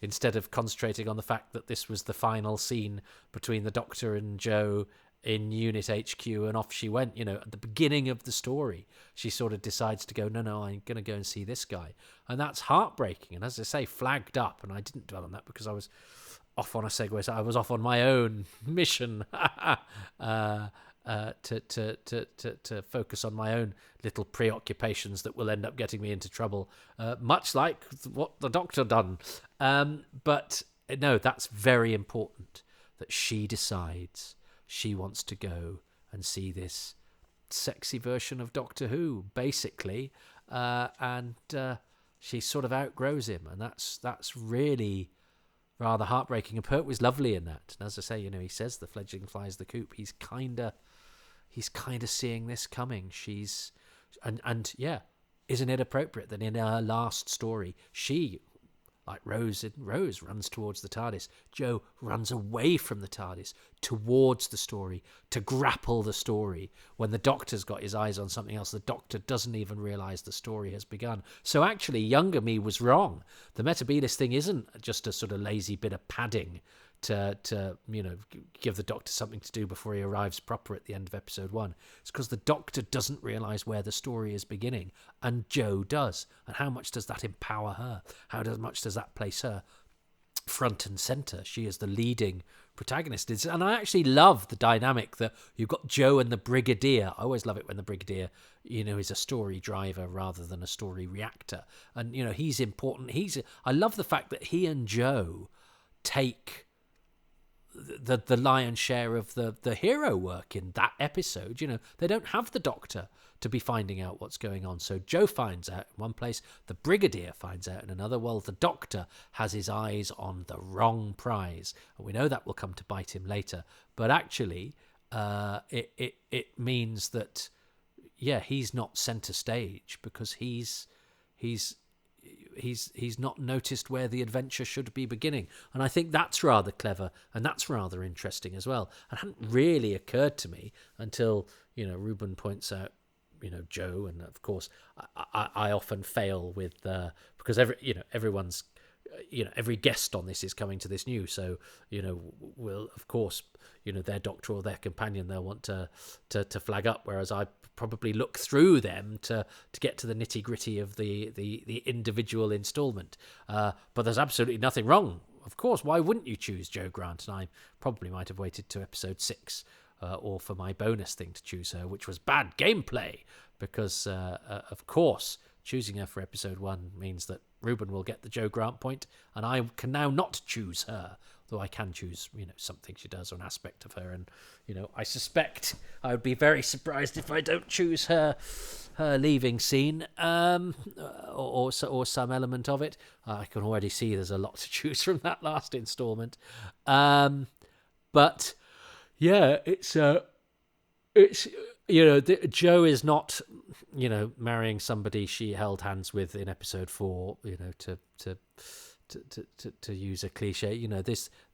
instead of concentrating on the fact that this was the final scene between the Doctor and Joe in Unit HQ, and off she went, at the beginning of the story, she sort of decides to go, no, I'm going to go and see this guy. And that's heartbreaking. And as I say, flagged up. And I didn't dwell on that because I was off on a segue. So I was off on my own mission. To focus on my own little preoccupations that will end up getting me into trouble, much like what the Doctor done. But no, that's very important that she decides she wants to go and see this sexy version of Doctor Who, basically, and she sort of outgrows him, and that's really rather heartbreaking. And Pert was lovely in that. And as I say, he says the fledgling flies the coop. He's kind of seeing this coming. She's and yeah, isn't it appropriate that in her last story, she, like Rose runs towards the TARDIS, Joe runs away from the TARDIS towards the story to grapple the story. When the Doctor's got his eyes on something else, the Doctor doesn't even realise the story has begun. So actually, younger me was wrong. The Metebilis thing isn't just a sort of lazy bit of padding to give the Doctor something to do before he arrives proper at the end of episode 1. It's because the Doctor doesn't realise where the story is beginning, and Joe does. And how much does that empower her? How much does that place her front and centre? She is the leading protagonist. And I actually love the dynamic that you've got Joe and the Brigadier. I always love it when the Brigadier, is a story driver rather than a story reactor. And, he's important. I love the fact that he and Joe take the lion's share of the hero work in that episode. They don't have the Doctor to be finding out what's going on. So Joe finds out in one place, the Brigadier finds out in another. Well, the Doctor has his eyes on the wrong prize. And we know that will come to bite him later. But actually, it means that, he's not centre stage because he's not noticed where the adventure should be beginning. And I think that's rather clever, and that's rather interesting as well. It hadn't really occurred to me until, Reuben points out, Joe, and of course I often fail with because everyone's every guest on this is coming to this new, so will of course their Doctor or their companion they'll want to flag up, whereas I probably look through them to get to the nitty gritty of the individual installment. But there's absolutely nothing wrong. Of course, why wouldn't you choose Joe Grant? And I probably might have waited to episode 6 or for my bonus thing to choose her, which was bad gameplay, because of course choosing her for episode 1 means that Reuben will get the Joe Grant point, and I can now not choose her, though I can choose, something she does or an aspect of her. And, I suspect I would be very surprised if I don't choose her leaving scene, or some element of it. I can already see there's a lot to choose from that last installment. But yeah, it's Joe is not, marrying somebody she held hands with in episode 4, to use a cliche.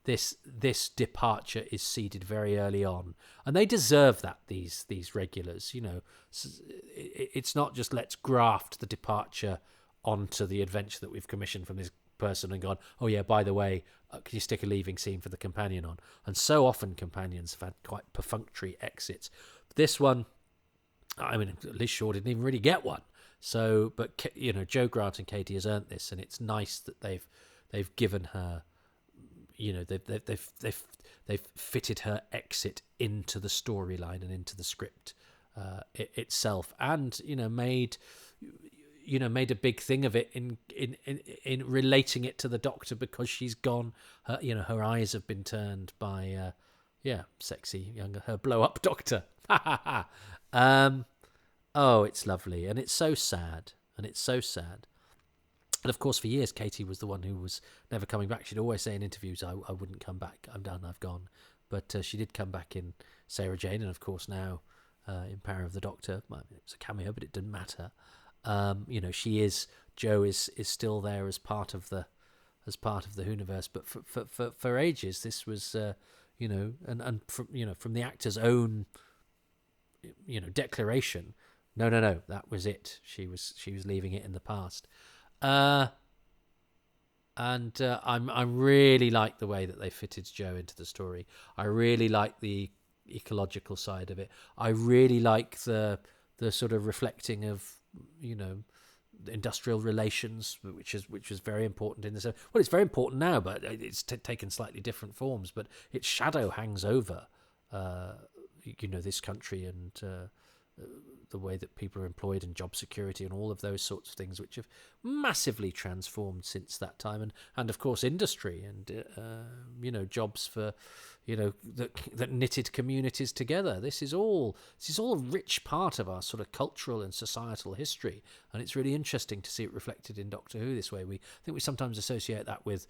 this departure is seeded very early on, and they deserve that. These regulars, it's not just let's graft the departure onto the adventure that we've commissioned from this person and gone, oh yeah, by the way, can you stick a leaving scene for the companion on? And so often companions have had quite perfunctory exits. This one, I mean, Liz Shaw didn't even really get one. So, but Jo Grant and Katie has earned this, and it's nice that they've given her, they've fitted her exit into the storyline and into the script itself, and made a big thing of it in relating it to the Doctor, because she's gone. Her eyes have been turned by sexy younger, her blow up Doctor. Oh, it's lovely, and it's so sad, And of course, for years, Katie was the one who was never coming back. She'd always say in interviews, I wouldn't come back. I'm done. I've gone. But she did come back in Sarah Jane, and of course now in Power of the Doctor. Well, it was a cameo, but it didn't matter. Jo is still there as part of the Whoniverse. But for ages, this was and from the actor's own declaration. No, that was it. She was leaving it in the past. I really like the way that they fitted Jo into the story. I really like the ecological side of it. I really like the sort of reflecting of industrial relations, which was very important in this. Well, it's very important now, but it's taken slightly different forms. But its shadow hangs over this country and the way that people are employed and job security and all of those sorts of things, which have massively transformed since that time, and of course industry and jobs for that knitted communities together. This is all a rich part of our sort of cultural and societal history, and it's really interesting to see it reflected in Doctor Who this way. I think we sometimes associate that with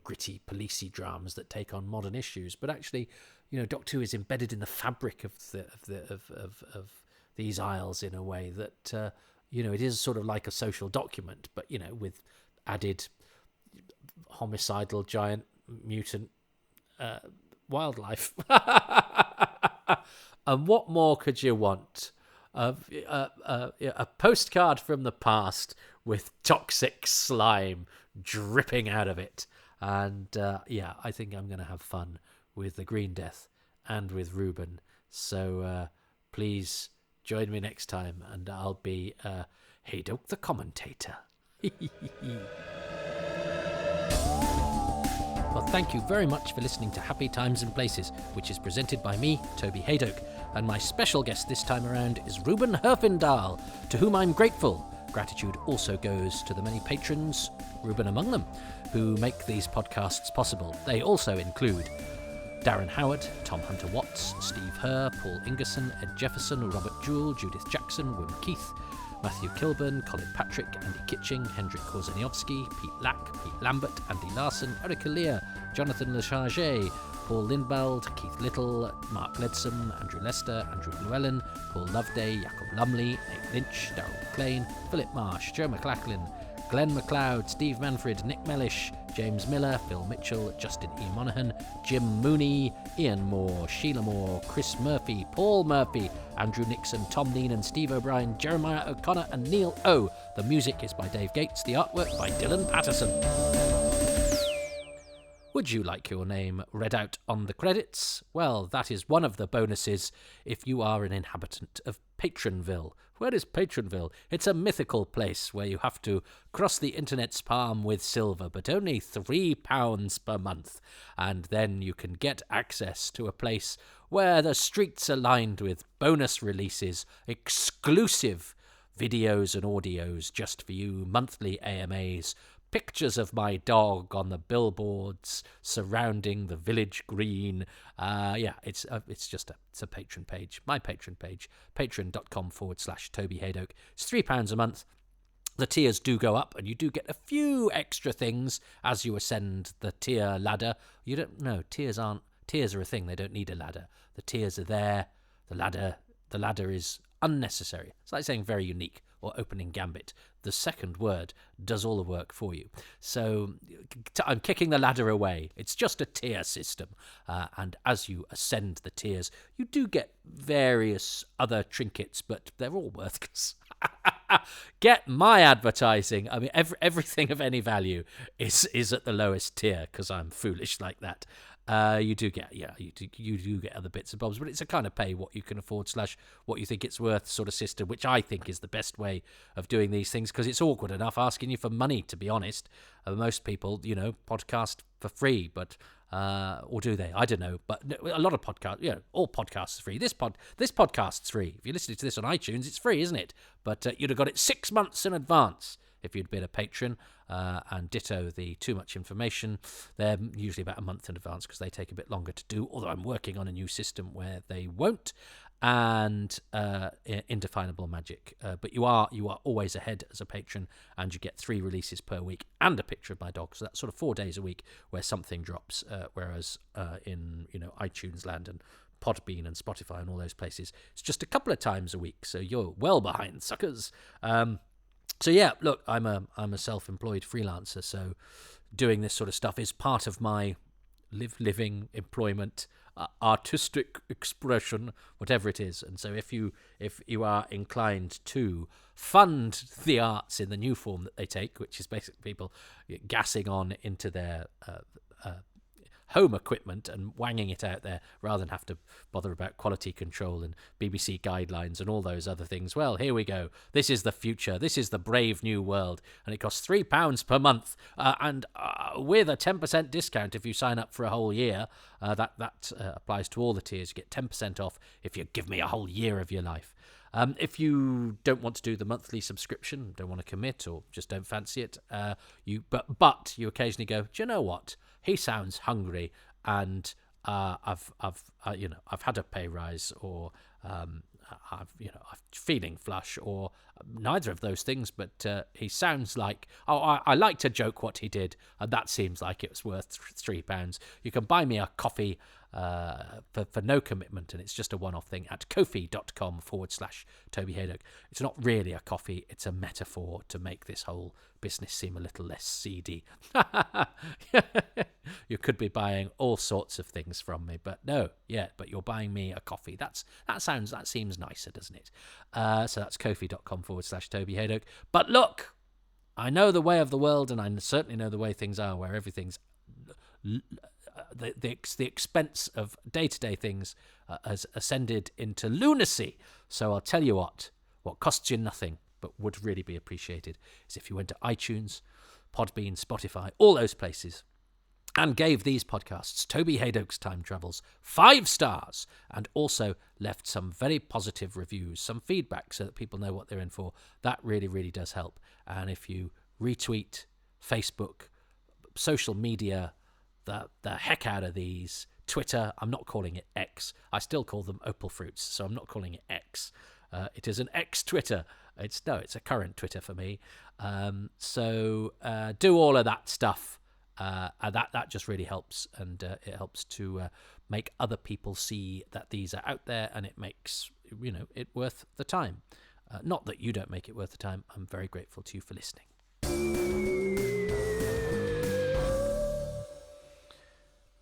gritty policey dramas that take on modern issues, but actually Doctor Who is embedded in the fabric of these isles in a way that it is sort of like a social document, but with added homicidal giant mutant wildlife. And what more could you want? A postcard from the past with toxic slime dripping out of it. And I think I'm going to have fun with the Green Death and with Reuben. So please join me next time, and I'll be Haydock the commentator. Well, thank you very much for listening to Happy Times and Places, which is presented by me, Toby Haydock, and my special guest this time around is Reuben Herfindahl, to whom I'm grateful. Gratitude also goes to the many patrons, Reuben among them, who make these podcasts possible. They also include Darren Howard, Tom Hunter-Watts, Steve Herr, Paul Ingerson, Ed Jefferson, Robert Jewell, Judith Jackson, Wim Keith, Matthew Kilburn, Colin Patrick, Andy Kitching, Hendrik Korzeniowski, Pete Lack, Pete Lambert, Andy Larson, Erica Lear, Jonathan Lecharge, Paul Lindbald, Keith Little, Mark Leadsom, Andrew Lester, Andrew Llewellyn, Paul Loveday, Jacob Lumley, Nate Lynch, Darryl McLean, Philip Marsh, Joe McLachlan, Glenn MacLeod, Steve Manfred, Nick Mellish, James Miller, Phil Mitchell, Justin E. Monaghan, Jim Mooney, Ian Moore, Sheila Moore, Chris Murphy, Paul Murphy, Andrew Nixon, Tom Neen and Steve O'Brien, Jeremiah O'Connor and Neil O. The music is by Dave Gates, the artwork by Dylan Patterson. Would you like your name read out on the credits? Well, that is one of the bonuses if you are an inhabitant of Patronville. Where is Patronville? It's a mythical place where you have to cross the internet's palm with silver, but only £3 per month. And then you can get access to a place where the streets are lined with bonus releases, exclusive videos and audios just for you, monthly AMAs, pictures of my dog on the billboards surrounding the village green. It's a patron page, my patron page, patreon.com/Toby Haydock. It's £3 a month. The tiers do go up, and you do get a few extra things as you ascend the tier ladder. You don't know, tiers are a thing. They don't need a ladder. The tiers are there. The ladder is unnecessary. It's like saying very unique or opening gambit. The second word does all the work for you. So I'm kicking the ladder away. It's just a tier system. And as you ascend the tiers, you do get various other trinkets, but they're all worthless. Get my advertising. I mean, everything of any value is at the lowest tier because I'm foolish like that. You do get other bits and bobs, but it's a kind of pay what you can afford / what you think it's worth sort of system, which I think is the best way of doing these things because it's awkward enough asking you for money, to be honest. Most people, podcast for free, but or do they? I don't know. But a lot of podcasts, all podcasts are free. This podcast's free. If you're listening to this on iTunes, it's free, isn't it? But you'd have got it 6 months in advance if you'd been a patron, and ditto the too much information. They're usually about a month in advance because they take a bit longer to do, although I'm working on a new system where they won't, and indefinable magic. But you are always ahead as a patron, and you get 3 releases per week and a picture of my dog. So that's sort of 4 days a week where something drops, whereas in iTunes land and Podbean and Spotify and all those places, it's just a couple of times a week. So you're well behind, suckers. So yeah, look, I'm a self-employed freelancer, so doing this sort of stuff is part of my living employment, artistic expression, whatever it is. And so if you are inclined to fund the arts in the new form that they take, which is basically people gassing on into their home equipment and wanging it out there rather than have to bother about quality control and BBC guidelines and all those other things. Well, here we go. This is the future. This is the brave new world. And it costs £3 per month. And with a 10% discount if you sign up for a whole year, that applies to all the tiers. You get 10% off if you give me a whole year of your life. If you don't want to do the monthly subscription, don't want to commit, or just don't fancy it, but you occasionally go, do you know what? He sounds hungry, and I've had a pay rise, or I'm feeling flush, or neither of those things. But he sounds like I like to joke what he did, and that seems like it was worth £3. You can buy me a coffee for no commitment, and it's just a one-off thing at ko-fi.com/Toby Haydock. It's not really a coffee, it's a metaphor to make this whole business seem a little less seedy. You could be buying all sorts of things from me, but but you're buying me a coffee. That seems nicer, doesn't it? So that's ko-fi.com/Toby Haydock. But look, I know the way of the world, and I certainly know the way things are, where everything's the expense of day-to-day things has ascended into lunacy. So I'll tell you what costs you nothing but would really be appreciated is if you went to iTunes, Podbean, Spotify, all those places, and gave these podcasts, Toby Haydock's Time Travels, 5 stars, and also left some very positive reviews, some feedback so that people know what they're in for. That really, really does help. And if you retweet, Facebook, social media, the heck out of these, Twitter, I'm not calling it X. I still call them opal fruits, so I'm not calling it X. It is an X-Twitter. It's a current Twitter for me. So do all of that stuff. That just really helps, and it helps to make other people see that these are out there, and it makes it worth the time. Not that you don't make it worth the time. I'm very grateful to you for listening.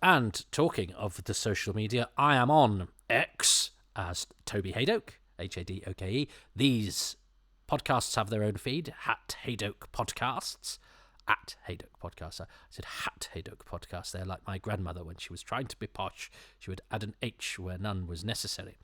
And talking of the social media, I am on X as Toby Haydock, Hadoke. These podcasts have their own feed, at Haydock Podcasts. At Haydock Podcasts. I said Hat Haydock Podcast there, like my grandmother when she was trying to be posh. She would add an H where none was necessary.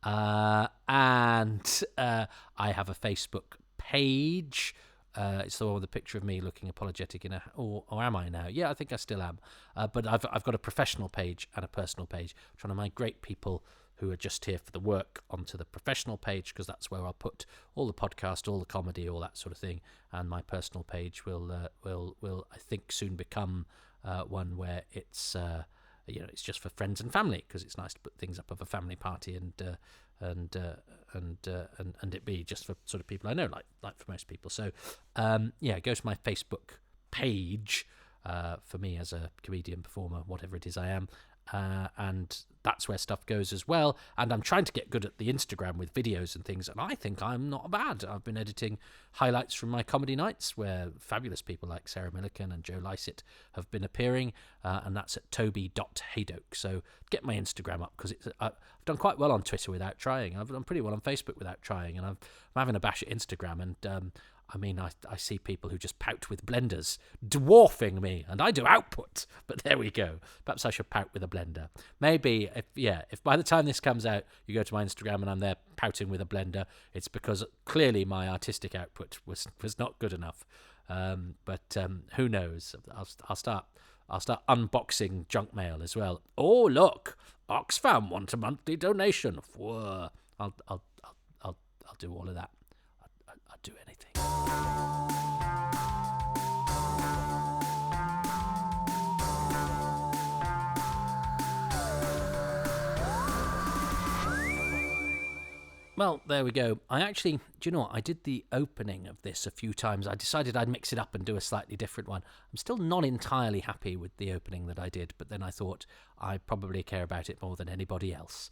And I have a Facebook page. It's the one with a picture of me looking apologetic or am I now? Yeah, I think I still am. But I've got a professional page and a personal page. I'm trying to migrate people who are just here for the work onto the professional page, because that's where I'll put all the podcast, all the comedy, all that sort of thing. And my personal page will I think soon become one where it's it's just for friends and family, because it's nice to put things up of a family party and it be just for sort of people I know, like for most people. So go to my Facebook page for me as a comedian, performer, whatever it is I am. and that's where stuff goes as well. And I'm trying to get good at the Instagram with videos and things, and I think I'm not bad. I've been editing highlights from my comedy nights where fabulous people like Sarah Millican and Joe Lycett have been appearing, and that's at toby.haydoke. So get my Instagram up, because I've done quite well on Twitter without trying. I've done pretty well on Facebook without trying, and I'm having a bash at Instagram, and I see people who just pout with blenders, dwarfing me, and I do output. But there we go. Perhaps I should pout with a blender. Maybe, if by the time this comes out, you go to my Instagram and I'm there pouting with a blender, it's because clearly my artistic output was not good enough. But who knows? I'll start unboxing junk mail as well. Oh, look, Oxfam want a monthly donation. Whoa. I'll do all of that. I'll do anything. Well, there we go. Do you know what? I did the opening of this a few times. I decided I'd mix it up and do a slightly different one. I'm still not entirely happy with the opening that I did, but then I thought I probably care about it more than anybody else.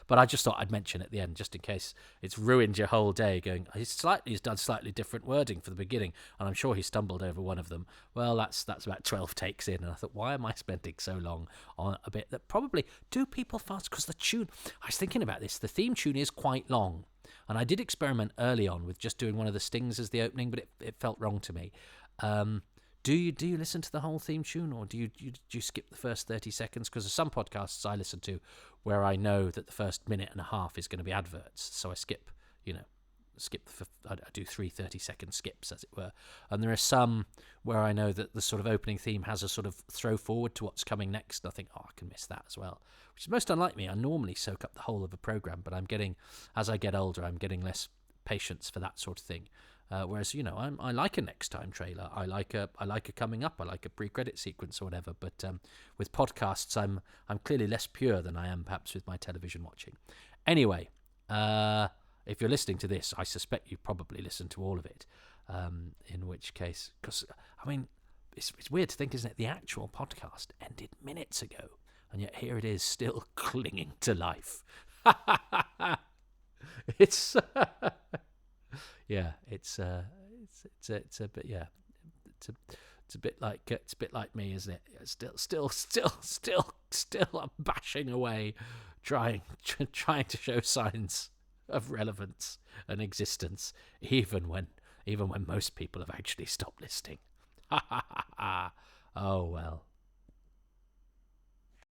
But I just thought I'd mention at the end, just in case it's ruined your whole day, going, he's done slightly different wording for the beginning, and I'm sure he stumbled over one of them. Well, that's about 12 takes in, and I thought, why am I spending so long on a bit that probably do people fast? Because the tune, I was thinking about this, the theme tune is quite long, and I did experiment early on with just doing one of the stings as the opening, but it felt wrong to me. Do you listen to the whole theme tune, or do you skip the first 30 seconds? Because there's some podcasts I listen to where I know that the first minute and a half is going to be adverts, so I skip. I do 3 30-second skips, as it were. And there are some where I know that the sort of opening theme has a sort of throw forward to what's coming next, and I think, I can miss that as well, which is most unlike me. I normally soak up the whole of a program, but as I get older, I'm getting less patience for that sort of thing. Whereas, I like a next time trailer. I like a coming up. I like a pre-credit sequence or whatever. But with podcasts, I'm clearly less pure than I am perhaps with my television watching. Anyway, if you're listening to this, I suspect you probably listened to all of it. In which case, because it's weird to think, isn't it? The actual podcast ended minutes ago, and yet here it is, still clinging to life. It's. Yeah, it's a bit like me, isn't it? Still I'm bashing away, trying to show signs of relevance and existence, even when most people have actually stopped listening. Oh well.